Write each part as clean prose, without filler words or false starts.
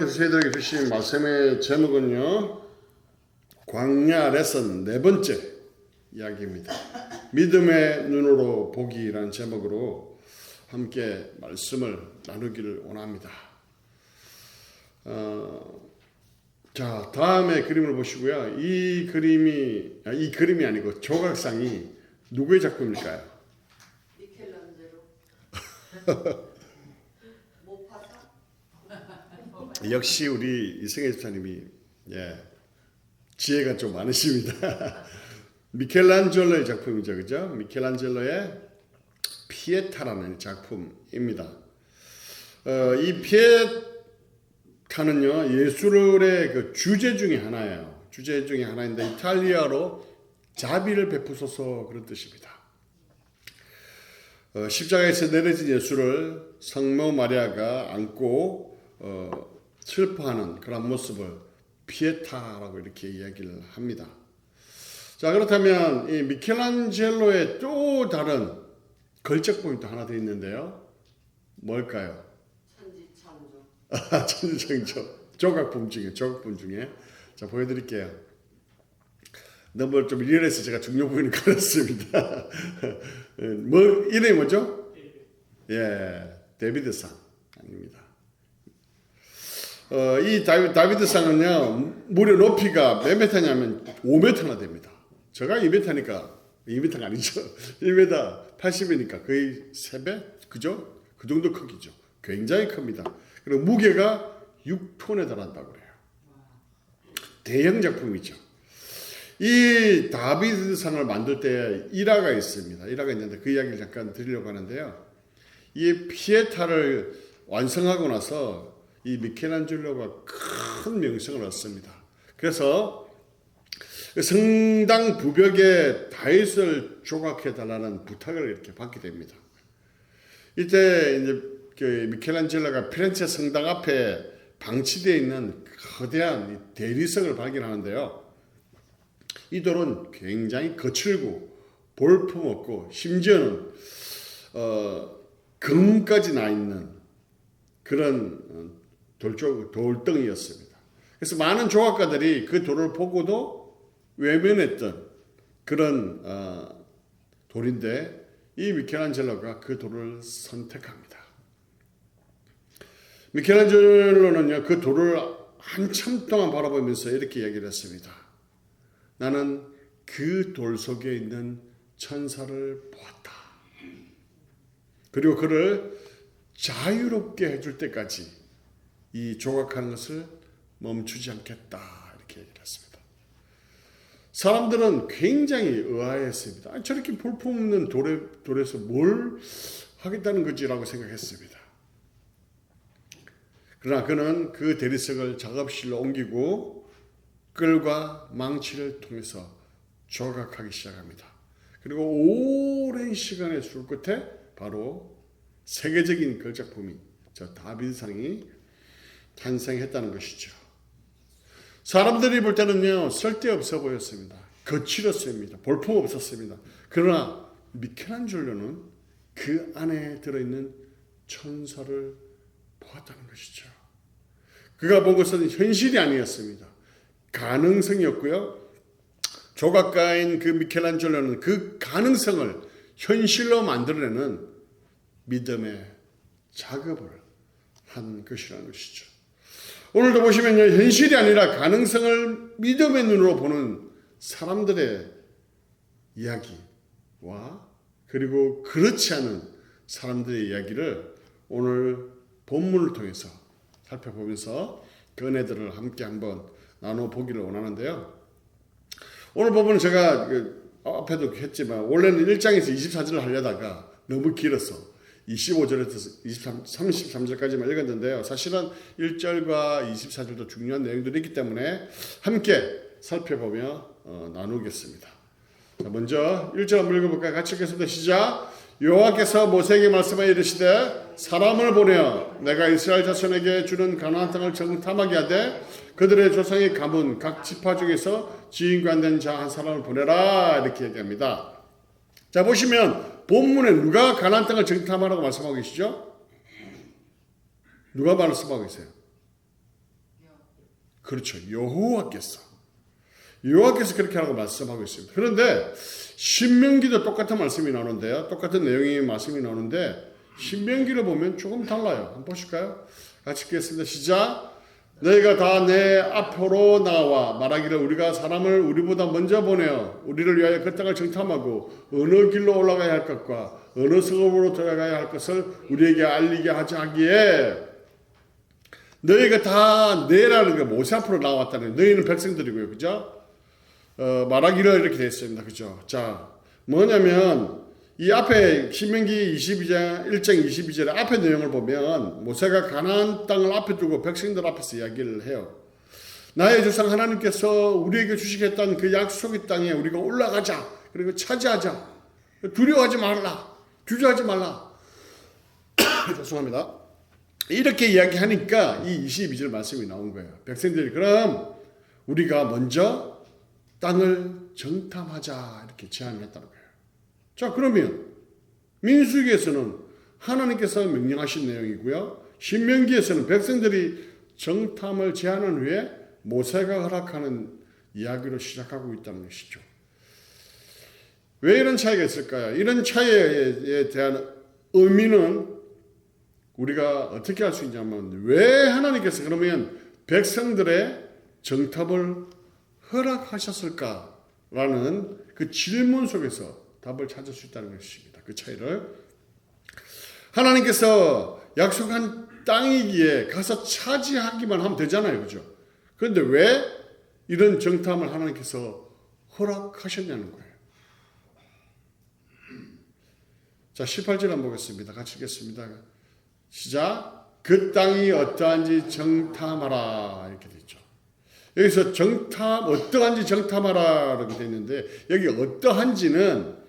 하나님께서 저희들에게 주신 말씀의 제목은요, 광야 레슨 네 번째 이야기입니다. 믿음의 눈으로 보기라는 제목으로 함께 말씀을 나누기를 원합니다. 자, 다음에 그림을 보시고요. 이 그림이 아니고 조각상이 누구의 작품일까요? 미켈란젤로. 모파사? 역시 우리 이승혜 집사님이 지혜가 좀 많으십니다. 미켈란젤로의 작품이죠, 그죠? 미켈란젤로의 피에타라는 작품입니다. 이 피에타는요, 예술의 그 주제 중에 하나예요. 주제 중에 하나인데 이탈리아로 자비를 베푸소서 그런 뜻입니다. 십자가에서 내려진 예수를 성모 마리아가 안고 슬퍼하는 그런 모습을 피에타라고 이렇게 이야기를 합니다. 자, 그렇다면 이 미켈란젤로의 또 다른 걸작품이 또 하나 더 있는데요. 뭘까요? 천지창조. 천지창조. 조각품 중에. 자, 보여드릴게요. 너무 좀 리얼해서 제가 중요 부분을 가렸습니다. 이름이 뭐죠? 데비드상 아닙니다. 이 다비드상은요, 무려 높이가 몇 미터냐면 5m나 됩니다. 제가 2m니까, 2m가 아니죠. 1m 80이니까 거의 3배? 그죠? 그 정도 크기죠. 굉장히 큽니다. 그리고 무게가 6톤에 달한다고 그래요. 대형 작품이죠. 이 다비드상을 만들 때 일화가 있습니다. 일화가 있는데 그 이야기를 잠깐 드리려고 하는데요. 이 피에타를 완성하고 나서 이 미켈란젤로가 큰 명성을 얻습니다. 그래서 성당 부벽에 다윗을 조각해 달라는 부탁을 이렇게 받게 됩니다. 이때 이제 그 미켈란젤로가 피렌체 성당 앞에 방치되어 있는 거대한 대리석을 발견하는데요. 이 돌은 굉장히 거칠고 볼품없고 심지어는 금까지 나 있는 그런 돌덩이였습니다. 그래서 많은 조각가들이 그 돌을 보고도 외면했던 그런 돌인데 이 미켈란젤로가 그 돌을 선택합니다. 미켈란젤로는요, 그 돌을 한참 동안 바라보면서 이렇게 얘기를 했습니다. 나는 그 돌 속에 있는 천사를 보았다. 그리고 그를 자유롭게 해줄 때까지 이 조각하는 것을 멈추지 않겠다. 이렇게 얘기를 했습니다. 사람들은 굉장히 의아해했습니다. 저렇게 볼품없는 돌에서 뭘 하겠다는 거지라고 생각했습니다. 그러나 그는 그 대리석을 작업실로 옮기고 끌과 망치를 통해서 조각하기 시작합니다. 그리고 오랜 시간의 술 끝에 바로 세계적인 걸작품이 저 다비드상이 탄생했다는 것이죠. 사람들이 볼 때는요, 쓸데없어 보였습니다. 거칠었습니다. 볼품 없었습니다. 그러나 미켈란젤로는 그 안에 들어있는 천사를 보았다는 것이죠. 그가 본 것은 현실이 아니었습니다. 가능성이었고요. 조각가인 그 미켈란젤로는 그 가능성을 현실로 만들어내는 믿음의 작업을 한 것이라는 것이죠. 오늘도 보시면요, 현실이 아니라 가능성을 믿음의 눈으로 보는 사람들의 이야기와 그리고 그렇지 않은 사람들의 이야기를 오늘 본문을 통해서 살펴보면서 그 은혜들을 함께 한번 나눠보기를 원하는데요. 오늘 본문은 제가 앞에도 했지만 원래는 1장에서 24절을 하려다가 너무 길어서 25절에서 33절까지만 읽었는데요. 사실은 1절과 24절도 중요한 내용들이 있기 때문에 함께 살펴보며 나누겠습니다. 자, 먼저 1절 한번 읽어볼까요? 같이 읽겠습니다. 시작! 여호와께서 모세에게 말씀하여 이르시되 사람을 보내어 내가 이스라엘 자손에게 주는 가나안 땅을 정탐하게 하되 그들의 조상의 가문 각 지파 중에서 지인관 된 자 한 사람을 보내라 이렇게 얘기합니다. 자, 보시면 본문에 누가 가나안 땅을 정탐하라고 말씀하고 계시죠? 누가 말씀하고 계세요? 그렇죠. 여호와께서 그렇게 하라고 말씀하고 있습니다. 그런데 신명기도 똑같은 말씀이 나오는데요. 똑같은 내용의 말씀이 나오는데 신명기를 보면 조금 달라요. 한번 보실까요? 같이 읽겠습니다. 시작. 너희가 다 내 앞으로 나와 말하기를 우리가 사람을 우리보다 먼저 보내어 우리를 위하여 그 땅을 정탐하고 어느 길로 올라가야 할 것과 어느 성읍으로 들어가야 할 것을 우리에게 알리게 하기에 너희가 다 내라는 게 모세 앞으로 나왔다는 너희는 백성들이고요. 그죠? 말하기를 이렇게 되어 있습니다. 그죠? 자, 뭐냐면 이 앞에 신명기 22장 1장 22절의 앞에 내용을 보면 모세가 가나안 땅을 앞에 두고 백성들 앞에서 이야기를 해요. 나의 조상 하나님께서 우리에게 주시겠다는 그 약속의 땅에 우리가 올라가자. 그리고 차지하자. 두려워하지 말라. 주저하지 말라. 죄송합니다. 이렇게 이야기하니까 이 22절 말씀이 나온 거예요. 백성들이 그럼 우리가 먼저 땅을 정탐하자 이렇게 제안했다는 거예요. 자, 그러면 민수기에서는 하나님께서 명령하신 내용이고요. 신명기에서는 백성들이 정탐을 제안한 후에 모세가 허락하는 이야기로 시작하고 있다는 것이죠. 왜 이런 차이가 있을까요? 이런 차이에 대한 의미는 우리가 어떻게 할 수 있냐면 왜 하나님께서 그러면 백성들의 정탐을 허락하셨을까라는 그 질문 속에서 답을 찾을 수 있다는 것입니다. 그 차이를 하나님께서 약속한 땅이기에 가서 차지하기만 하면 되잖아요. 그죠? 그런데 왜 이런 정탐을 하나님께서 허락하셨냐는 거예요. 자, 18절 한번 보겠습니다. 같이 읽겠습니다. 시작. 그 땅이 어떠한지 정탐하라 이렇게 되어 있죠. 여기서 어떠한지 정탐하라 이렇게 되어 있는데 여기 어떠한지는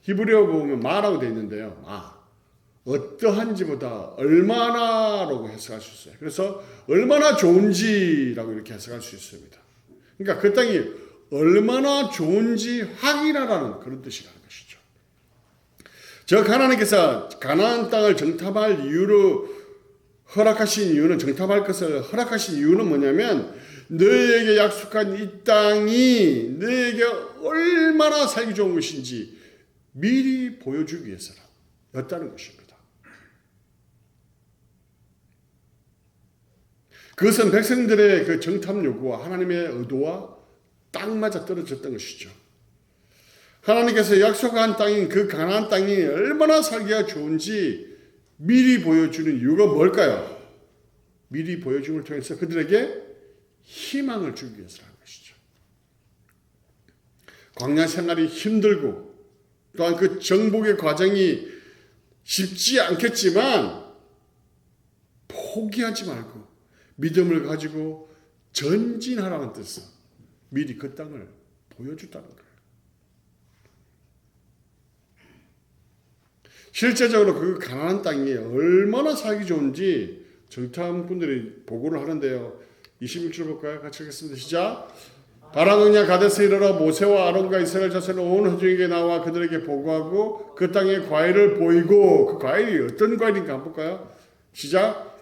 히브리어 보면 마라고 되어 있는데요. 어떠한지보다 얼마나라고 해석할 수 있어요. 그래서 얼마나 좋은지라고 이렇게 해석할 수 있습니다. 그러니까 그 땅이 얼마나 좋은지 확인하라는 그런 뜻이라는 것이죠. 저 하나님께서 가나안 땅을 정탐할 이유로 허락하신 이유는 정탐할 것을 허락하신 이유는 뭐냐면 너희에게 약속한 이 땅이 너희에게 얼마나 살기 좋은 것인지 미리 보여주기 위해서였다는 것입니다. 그것은 백성들의 그 정탐 요구와 하나님의 의도와 딱 맞아 떨어졌던 것이죠. 하나님께서 약속한 땅인 그 가나안 땅이 얼마나 살기가 좋은지 미리 보여주는 이유가 뭘까요? 미리 보여줌을 통해서 그들에게 희망을 주기 위해서라는 것이죠. 광야 생활이 힘들고 또한 그 정복의 과정이 쉽지 않겠지만 포기하지 말고 믿음을 가지고 전진하라는 뜻은 미리 그 땅을 보여줬다는 거예요. 실제적으로 그 가나안 땅이 얼마나 살기 좋은지 정탐꾼들이 보고를 하는데요. 26절 볼까요? 같이 읽겠습니다. 시작. 바라광야 가데스에 이르러 모세와 아론과 이스라엘 자손은 온 회중에게 나와 그들에게 보고하고 그 땅의 과일을 보이고 그 과일이 어떤 과일인가 한번 볼까요? 시작.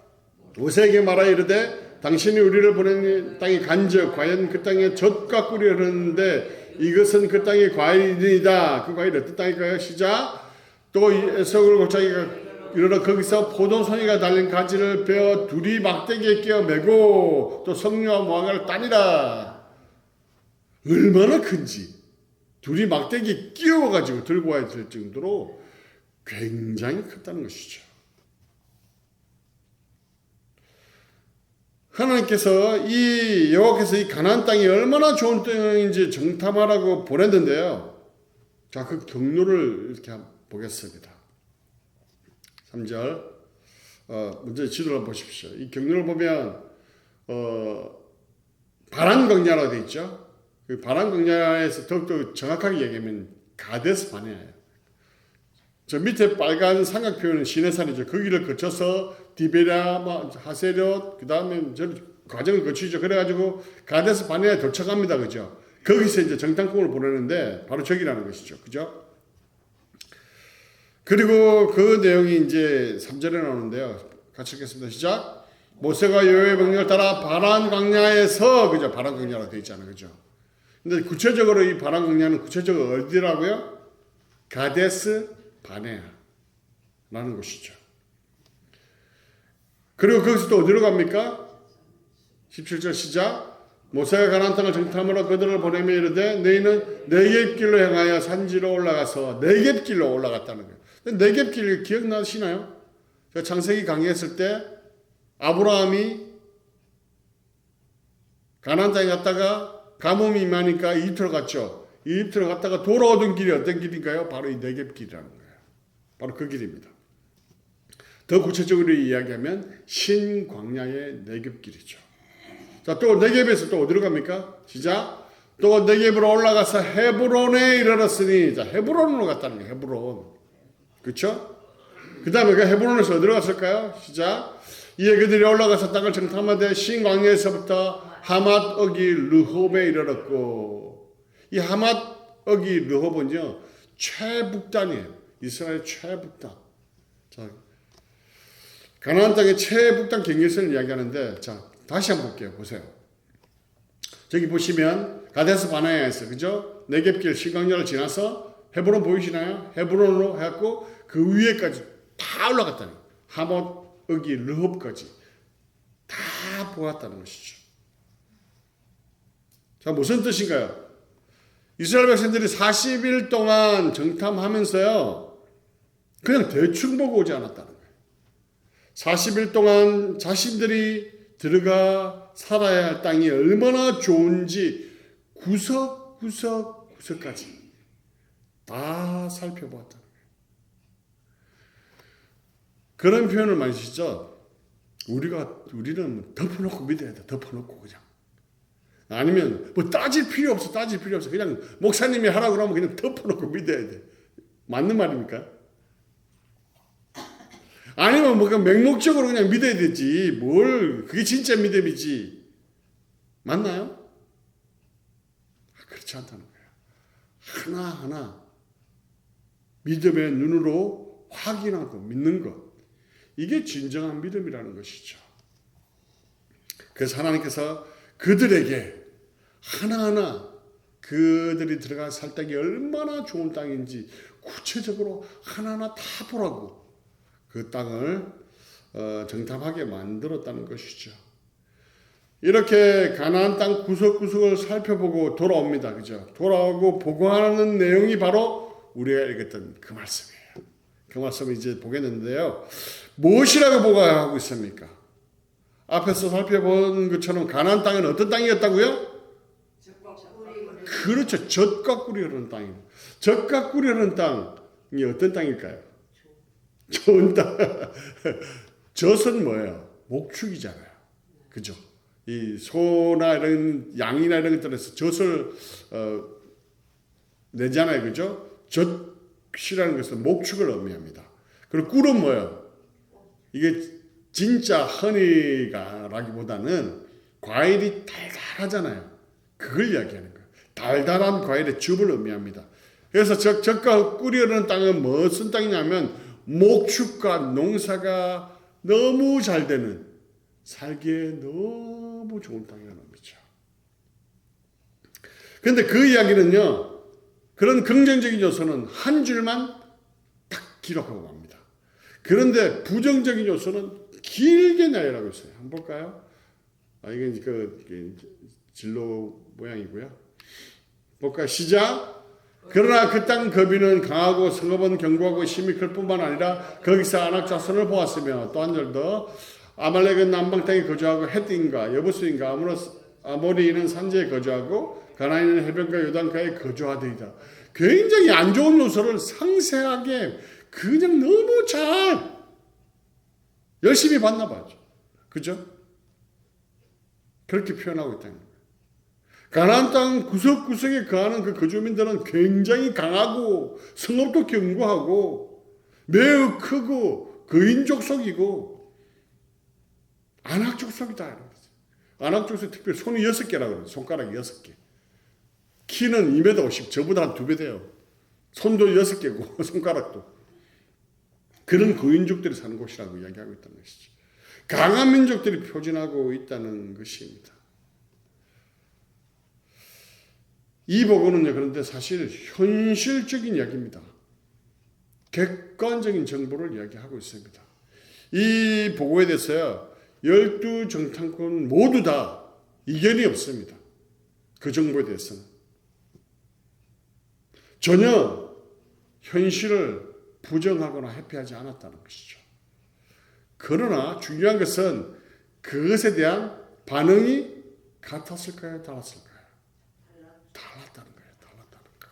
모세에게 말하여 이르되 당신이 우리를 보낸 땅이 간즉 과연 그 땅에 젖과 꿀이 흐르는데 이것은 그 땅의 과일이다. 그 과일이 어떤 땅일까요? 시작. 또 에석을 골짜기가 이르러 거기서 포도송이가 달린 가지를 베어 둘이 막대기에 끼어 매고 또 석류와 무화과를 따니라. 얼마나 큰지 둘이 막대기에 끼워가지고 들고 와야 될 정도로 굉장히 컸다는 것이죠. 하나님께서 여호와께서 이 가나안 땅이 얼마나 좋은 땅인지 정탐하라고 보냈는데요. 자, 그 경로를 이렇게 한번 보겠습니다. 3절 먼저 지도를 보십시오. 이 경로를 보면 바란광야라고 되어 있죠. 그 바란광야에서 더욱더 정확하게 얘기하면 가데스 바네아예요. 저 밑에 빨간 삼각표는 시내산이죠. 거기를 거쳐서 디베랴, 하세롯, 그 다음에 저 과정을 거치죠. 그래가지고 가데스 바네아에 도착합니다. 그죠? 거기서 이제 정탐꾼을 보내는데 바로 저기라는 것이죠. 그죠? 그리고 그 내용이 이제 3절에 나오는데요. 같이 읽겠습니다. 시작. 모세가 여호와의 명령을 따라 바란 광야에서 그죠? 바란 광야라고 되어 있잖아요. 그죠? 근데 구체적으로 이 바란 광야는 구체적으로 어디라고요? 가데스 바네아라는 곳이죠. 그리고 거기서 또 어디로 갑니까? 17절 시작. 모세가 가나안 땅을 정탐하러 그들을 보내며 이르되 너희는 네겝길로 향하여 산지로 올라가서 네겝길로 올라갔다는 거예요. 네겝길 기억나시나요? 제가 창세기 강의했을 때 아브라함이 가나안 땅에 갔다가 가뭄이 임하니까 이집트로 갔죠. 이집트로 갔다가 돌아오던 길이 어떤 길인가요? 바로 이 네겝길이라는 거예요. 바로 그 길입니다. 더 구체적으로 이야기하면 신광야의 네겝길이죠. 자, 또 네겝에서 또 어디로 갑니까? 시작. 또 네겝으로 올라가서 헤브론에 이르렀으니, 자, 헤브론으로 갔다는 거예요. 헤브론. 그렇죠? 그 다음에 그 헤브론에서 어디로 갔을까요? 시작. 이에 그들이 올라가서 땅을 정탐하되 신광야에서부터 하맛 어기 르홉에 이르렀고, 이 하맛 어기 르홉은요 최북단이에요. 이스라엘 최북단. 자, 가나안 땅의 최북단 경계선을 이야기하는데, 자 다시 한번 볼게요. 보세요. 저기 보시면 가데스 바네아에서 그죠? 네겝길 신광야를 지나서 헤브론 보이시나요? 헤브론으로 해갖고 그 위에까지 다 올라갔다는 거예요. 하맛 어기 르홉까지 다 보았다는 것이죠. 자, 무슨 뜻인가요? 이스라엘 백성들이 40일 동안 정탐하면서요 그냥 대충 보고 오지 않았다는 거예요. 40일 동안 자신들이 들어가 살아야 할 땅이 얼마나 좋은지 구석구석까지 다 살펴보았다는 거예요. 그런 표현을 많이 쓰죠. 우리는 덮어놓고 믿어야 돼. 덮어놓고 그냥. 아니면 뭐 따질 필요 없어. 그냥 목사님이 하라고 그러면 그냥 덮어놓고 믿어야 돼. 맞는 말입니까? 아니면 뭐 맹목적으로 그냥 믿어야 되지. 그게 진짜 믿음이지. 맞나요? 그렇지 않다는 거예요. 하나하나 믿음의 눈으로 확인하고 믿는 것. 이게 진정한 믿음이라는 것이죠. 그래서 하나님께서 그들에게 하나하나 그들이 들어가 살 땅이 얼마나 좋은 땅인지 구체적으로 하나하나 다 보라고 그 땅을 정탐하게 만들었다는 것이죠. 이렇게 가나안 땅 구석구석을 살펴보고 돌아옵니다. 그죠? 돌아오고 보고하는 내용이 바로 우리가 읽었던 그 말씀이에요. 그 말씀을 이제 보겠는데요. 무엇이라고 보고하고 있습니까? 앞에서 살펴본 것처럼 가나안 땅은 어떤 땅이었다고요? 그렇죠. 젖과 꿀이 흐르는 땅이에요. 젖과 꿀이 흐르는 땅이 어떤 땅일까요? 좋은 땅. 젖은 뭐예요? 목축이잖아요. 그죠? 이 소나 이런 양이나 이런 것들에서 젖을 내잖아요. 그죠? 젖이라는 것은 목축을 의미합니다. 그리고 꿀은 뭐예요? 이게 진짜 허니가라기보다는 과일이 달달하잖아요. 그걸 이야기하는 거예요. 달달한 과일의 즙을 의미합니다. 그래서 젖과 꿀이 흐르는 땅은 무슨 땅이냐면 목축과 농사가 너무 잘 되는 살기에 너무 좋은 땅이라는 의미죠. 그런데 그 이야기는요. 그런 긍정적인 요소는 한 줄만 딱 기록하고 갑니다. 그런데 부정적인 요소는 길게 나열하고 있어요. 한번 볼까요? 이게 그 진로 모양이고요. 볼까요? 시작. 그러나 그 땅 거비는 강하고 성읍은 견고하고 힘이 클 뿐만 아니라 거기서 아낙 자손을 보았으며 또 한 절 더 아말렉은 남방 땅에 거주하고 헷인과 여부스인과 아모리인은 산지에 거주하고 가나안인은 해변가 요단가에 거주하더이다. 굉장히 안 좋은 요소를 상세하게 그냥 너무 잘 열심히 봤나 봐죠. 그죠? 그렇게 표현하고 있다는 거예요. 가나안 땅 구석구석에 거하는 그 거주민들은 굉장히 강하고 성읍도 견고하고 매우 크고 거인 족속이고 아낙 족속이다. 아낙 족속 특별히 손이 6개라고 그래요. 손가락이 6개. 키는 2m 50, 저보다 한 2배 돼요. 손도 6개고 손가락도. 그런 거인족들이 사는 곳이라고 이야기하고 있다는 것이죠. 강한 민족들이 표준하고 있다는 것입니다. 이 보고는요, 그런데 사실 현실적인 이야기입니다. 객관적인 정보를 이야기하고 있습니다. 이 보고에 대해서요, 12정탐꾼 모두 다 이견이 없습니다. 그 정보에 대해서는. 전혀 현실을 부정하거나 회피하지 않았다는 것이죠. 그러나 중요한 것은 그것에 대한 반응이 같았을까요? 달랐을까요? 달랐다는 거예요. 달랐다는 거.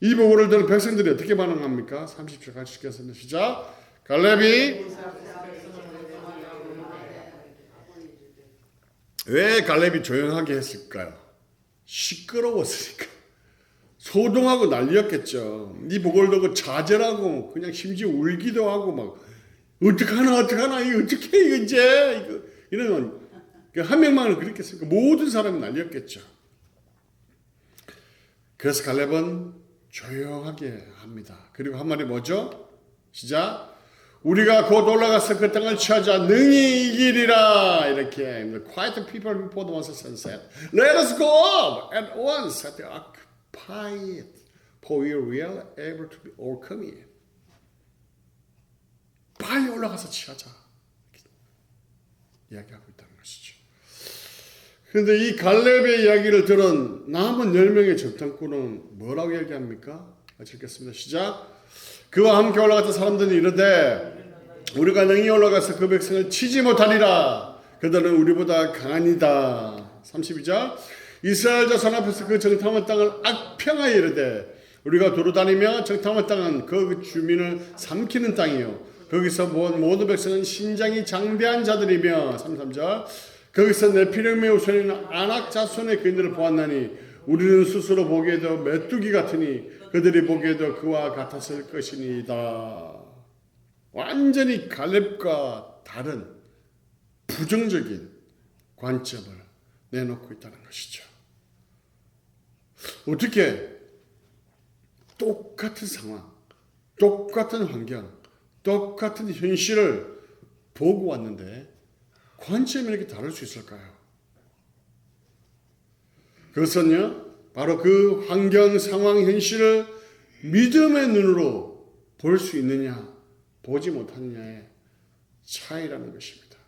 이 보고를 들은 백성들이 어떻게 반응합니까? 30절 같이 읽겠습니다. 시작. 갈렙이 왜 갈렙이 조용하게 했을까요? 시끄러웠으니까. 소동하고 난리였겠죠. 이 보고를 듣고 좌절하고 그냥 심지어 울기도 하고 막 어떡하나 이거 어떡해 이거 이제 이거 이런 한 명만은 그랬겠습니까? 모든 사람이 난리였겠죠. 그래서 갈렙은 조용하게 합니다. 그리고 한 말이 뭐죠? 시작. 우리가 곧 올라가서 그 땅을 취하자 능히 이기리라. 이렇게 Quiet people before the sunset. Let us go up at once at the occupy it, for we are able to be overcome it. 빨리 올라가서 취하자. 이야기하고 있다는 것이죠. 그런데 이 갈렙의 이야기를 들은 남은 10명의 정탐꾼은 뭐라고 얘기합니까? 같이 읽겠습니다. 시작. 그와 함께 올라갔던 사람들이 이르되 우리가 능히 올라가서 그 백성을 치지 못하리라. 그들은 우리보다 강하니이다. 32절. 이스라엘 자손 앞에서 그 정탐한 땅을 악평하여 이르되 우리가 두루다니며 정탐한 땅은 그 주민을 삼키는 땅이요 거기서 본 모든 백성은 신장이 장대한 자들이며 33절. 거기서 네피림의 후손인 아낙 자손의 그인들을 보았나니 우리는 스스로 보기에도 메뚜기 같으니 그들이 보기에도 그와 같았을 것이니이다. 완전히 갈렙과 다른 부정적인 관점을 내놓고 있다는 것이죠. 어떻게 똑같은 상황, 똑같은 환경, 똑같은 현실을 보고 왔는데 관점이 이렇게 다를 수 있을까요? 그것은요, 바로 그 환경, 상황, 현실을 믿음의 눈으로 볼 수 있느냐, 보지 못하느냐의 차이라는 것입니다.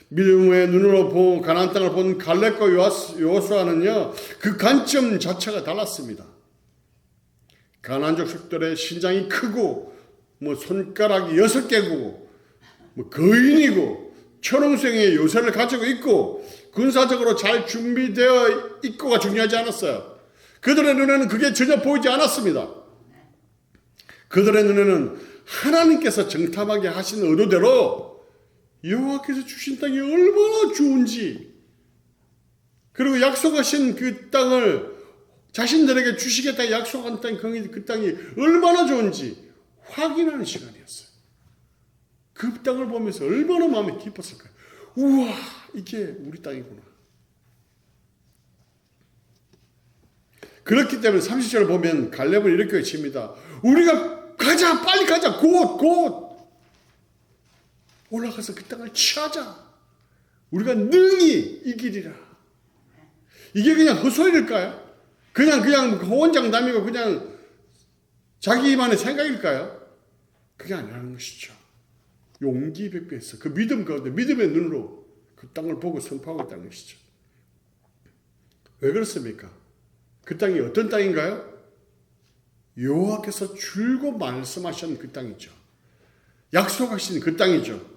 믿음의 눈으로 본 가나안 땅을 본 갈렙과 여호수아는요, 그 관점 자체가 달랐습니다. 가나안 족속들의 신장이 크고 뭐 손가락이 6개고 뭐 거인이고 초롱성의 요새를 가지고 있고 군사적으로 잘 준비되어 있고가 중요하지 않았어요. 그들의 눈에는 그게 전혀 보이지 않았습니다. 그들의 눈에는 하나님께서 정탐하게 하신 의도대로 여호와께서 주신 땅이 얼마나 좋은지, 그리고 약속하신 그 땅을 자신들에게 주시겠다 약속한 땅, 그 땅이 얼마나 좋은지 확인하는 시간이었어요. 그 땅을 보면서 얼마나 마음이 기뻤을까요? 우와, 이게 우리 땅이구나. 그렇기 때문에 30절을 보면 갈렙은 이렇게 외칩니다. 우리가 가자, 빨리 가자, 곧 올라가서 그 땅을 취하자. 우리가 능히 이기리라. 이게 그냥 헛소리일까요? 그냥 호언장담이고 그냥 자기만의 생각일까요? 그게 아니라는 것이죠. 용기 백배에서 그 믿음 가운데 믿음의 눈으로 그 땅을 보고 선포하고 있다는 것이죠. 왜 그렇습니까? 그 땅이 어떤 땅인가요? 여호와께서 줄곧 말씀하신 그 땅이죠. 약속하신 그 땅이죠.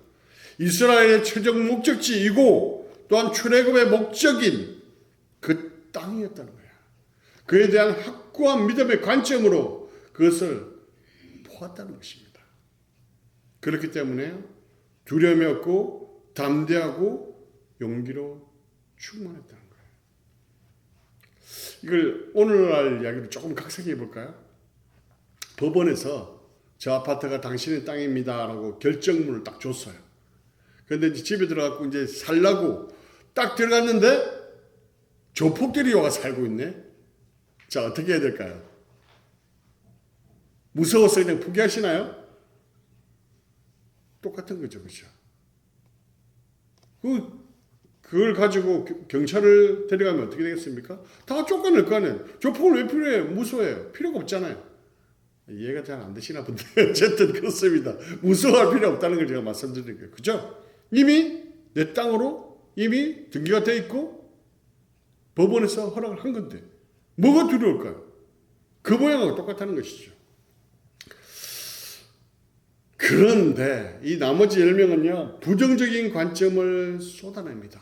이스라엘의 최종 목적지이고 또한 출애굽의 목적인 그 땅이었다는 거예요. 그에 대한 확고한 믿음의 관점으로 그것을 보았다는 것입니다. 그렇기 때문에 두려움이 없고 담대하고 용기로 충만했다는 거예요. 이걸 오늘날 이야기를 조금 각색해 볼까요? 법원에서 저 아파트가 당신의 땅입니다 라고 결정문을 딱 줬어요. 그런데 이제 집에 들어가고 이제 살라고 딱 들어갔는데 조폭들이 와서 살고 있네. 자, 어떻게 해야 될까요? 무서워서 그냥 포기하시나요? 똑같은 거죠, 그렇죠? 그걸 가지고 경찰을 데려가면 어떻게 되겠습니까? 다 쫓아낼 거 아니에요. 조폭을 왜 필요해요? 무서워요. 필요가 없잖아요. 이해가 잘 안 되시나 본데 어쨌든 그렇습니다. 무서워할 필요 없다는 걸 제가 말씀드린 거예요. 그죠? 이미 내 땅으로 이미 등기가 돼 있고 법원에서 허락을 한 건데 뭐가 두려울까요? 그 모양하고 똑같다는 것이죠. 그런데 이 나머지 10명은요 부정적인 관점을 쏟아냅니다.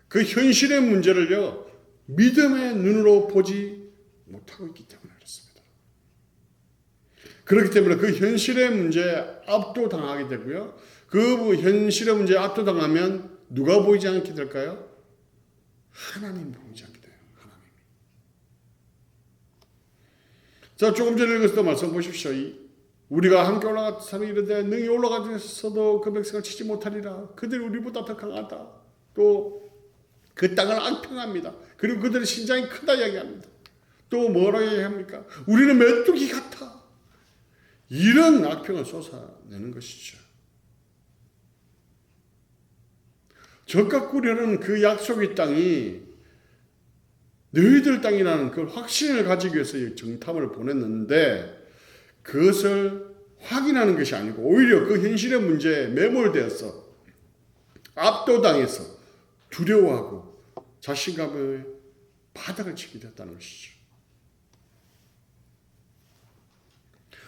그 현실의 문제를요 믿음의 눈으로 보지 못하고 있기 때문에 그렇습니다. 그렇기 때문에 그 현실의 문제에 압도당하게 되고요. 그 현실의 문제에 압도당하면 누가 보이지 않게 될까요? 하나님이 보이지 않게 돼요. 하나님이. 자, 조금 전에 읽었던 말씀 보십시오. 우리가 함께 올라가서 이르되 능히 올라가서도 그 백성을 치지 못하리라. 그들이 우리보다 더 강하다. 또 그 땅을 악평합니다. 그리고 그들의 신장이 크다 이야기합니다. 또 뭐라고 얘기합니까? 우리는 메뚜기 같아. 이런 악평을 쏟아내는 것이죠. 적과 꾸려는 그 약속의 땅이 너희들 땅이라는 그 확신을 가지기 위해서 정탐을 보냈는데 그것을 확인하는 것이 아니고 오히려 그 현실의 문제에 매몰되어서 압도당해서 두려워하고 자신감의 바닥을 치게 됐다는 것이죠.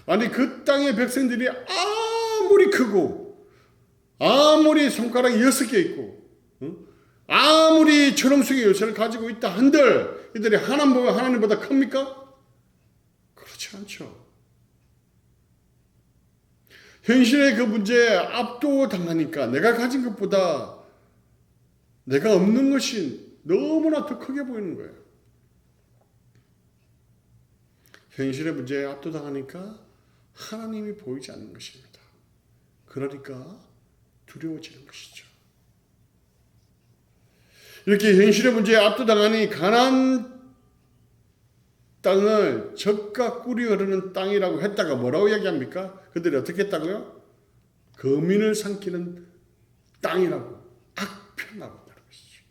아니 그 땅의 백성들이 아무리 크고 아무리 손가락이 6개 있고 아무리 철옹성의 요새를 가지고 있다 한들 이들이 하나님보다 큽니까? 그렇지 않죠. 현실의 그 문제에 압도당하니까 내가 가진 것보다 내가 없는 것이 너무나 더 크게 보이는 거예요. 현실의 문제에 압도당하니까 하나님이 보이지 않는 것입니다. 그러니까 두려워지는 것이죠. 이렇게 현실의 문제에 압도당하니 가나안 땅을 젖과 꿀이 흐르는 땅이라고 했다가 뭐라고 이야기합니까? 그들이 어떻게 했다고요? 거민을 삼키는 땅이라고 악평하고 있다는 것이죠.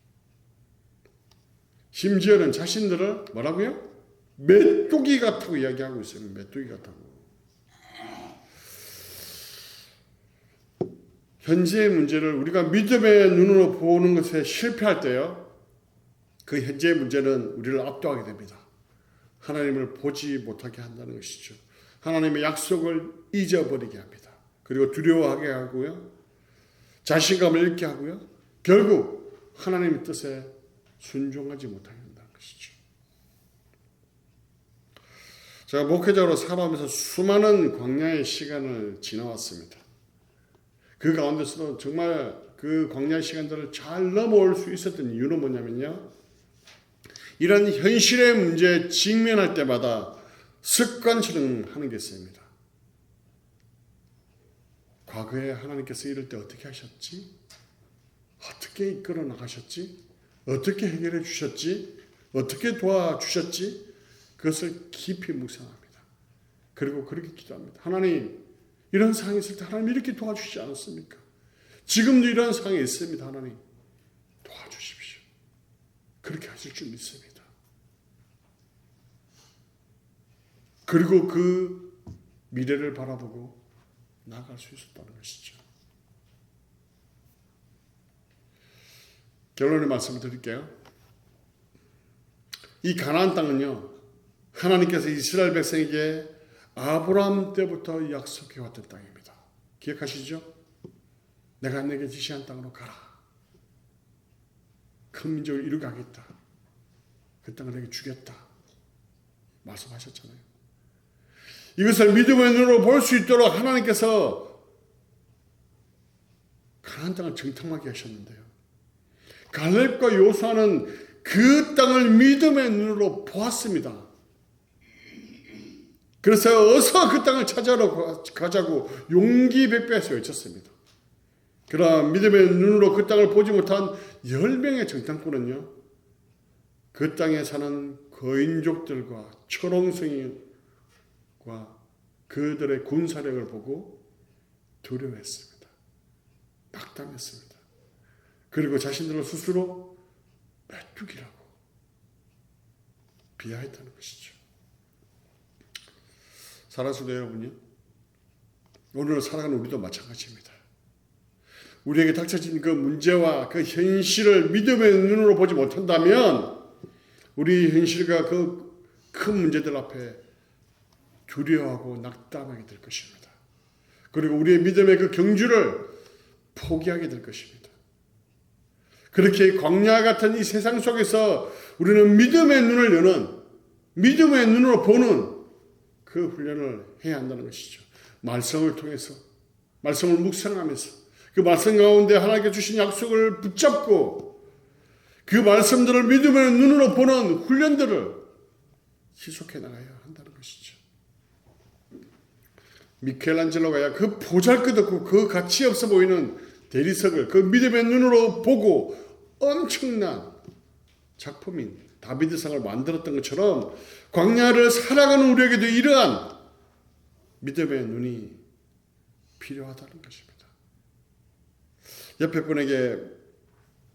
심지어는 자신들을 뭐라고요? 메뚜기 같다고 이야기하고 있어요. 메뚜기 같다고. 현재의 문제를 우리가 믿음의 눈으로 보는 것에 실패할 때요. 그 현재의 문제는 우리를 압도하게 됩니다. 하나님을 보지 못하게 한다는 것이죠. 하나님의 약속을 잊어버리게 합니다. 그리고 두려워하게 하고요. 자신감을 잃게 하고요. 결국 하나님의 뜻에 순종하지 못하게 한다는 것이죠. 제가 목회자로 살아오면서 수많은 광야의 시간을 지나왔습니다. 그 가운데서도 정말 그 광야의 시간들을 잘 넘어올 수 있었던 이유는 뭐냐면요. 이런 현실의 문제에 직면할 때마다 습관처럼 하는 게 있습니다. 과거에 하나님께서 이럴 때 어떻게 하셨지? 어떻게 이끌어 나가셨지? 어떻게 해결해 주셨지? 어떻게 도와주셨지? 그것을 깊이 묵상합니다. 그리고 그렇게 기도합니다. 하나님, 이런 상황이 있을 때 하나님 이렇게 도와주시지 않았습니까? 지금도 이런 상황이 있습니다. 하나님, 도와주십시오. 그렇게 하실 줄 믿습니다. 그리고 그 미래를 바라보고 나아갈 수 있었다는 것이죠. 결론의 말씀을 드릴게요. 이 가나안 땅은요, 하나님께서 이스라엘 백성에게 아브라함 때부터 약속해왔던 땅입니다. 기억하시죠? 내가 내게 지시한 땅으로 가라. 큰 민족을 이루게 하겠다. 그 땅을 내게 주겠다. 말씀하셨잖아요. 이것을 믿음의 눈으로 볼 수 있도록 하나님께서 가나안 땅을 정탐하게 하셨는데요. 갈렙과 요수아는 그 땅을 믿음의 눈으로 보았습니다. 그래서 어서 그 땅을 찾아러 가자고 용기 백배해서 외쳤습니다. 그러나 믿음의 눈으로 그 땅을 보지 못한 10명의 정탐꾼은요. 그 땅에 사는 거인족들과 초롱성이와 그들의 군사력을 보고 두려워했습니다. 낙담했습니다. 그리고 자신들을 스스로 메뚜기라고 비하했다는 것이죠. 사랑하는 여러분이 오늘 살아가는 우리도 마찬가지입니다. 우리에게 닥쳐진 그 문제와 그 현실을 믿음의 눈으로 보지 못한다면 우리 현실과 그 큰 문제들 앞에 두려워하고 낙담하게 될 것입니다. 그리고 우리의 믿음의 그 경주를 포기하게 될 것입니다. 그렇게 광야 같은 이 세상 속에서 우리는 믿음의 눈을 여는, 믿음의 눈으로 보는 그 훈련을 해야 한다는 것이죠. 말씀을 통해서, 말씀을 묵상하면서 그 말씀 가운데 하나님께 주신 약속을 붙잡고 그 말씀들을 믿음의 눈으로 보는 훈련들을 지속해 나가야 한다는 것이죠. 미켈란젤로가 그 보잘것없고 그 가치 없어 보이는 대리석을 그 믿음의 눈으로 보고 엄청난 작품인 다비드상을 만들었던 것처럼 광야를 살아가는 우리에게도 이러한 믿음의 눈이 필요하다는 것입니다. 옆에 분에게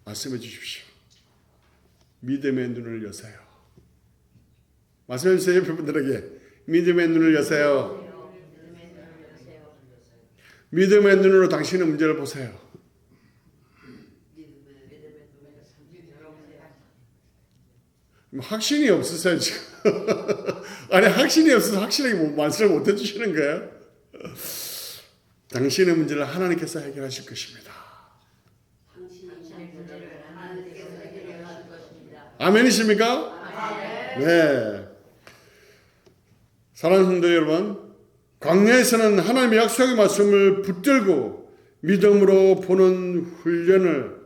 말씀해 주십시오. 믿음의 눈을 여세요. 말씀해 주세요. 옆에 분들에게 믿음의 눈을 여세요. 믿음의 눈으로 당신의 문제를 보세요. 확신이 없으세요 지금? 아니 확신이 없어서 확실하게 말씀을 못 해주시는 거예요? 당신의 문제를 하나님께서 해결하실 것입니다. 아멘이십니까? 네. 사랑하는 성도 여러분, 광야에서는 하나님의 약속의 말씀을 붙들고 믿음으로 보는 훈련을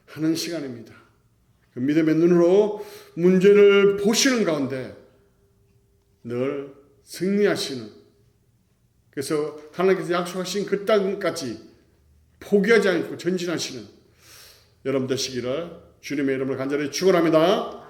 하는 시간입니다. 그 믿음의 눈으로 문제를 보시는 가운데 늘 승리하시는, 그래서 하나님께서 약속하신 그 땅까지 포기하지 않고 전진하시는 여러분 되시기를 주님의 이름으로 간절히 축원합니다.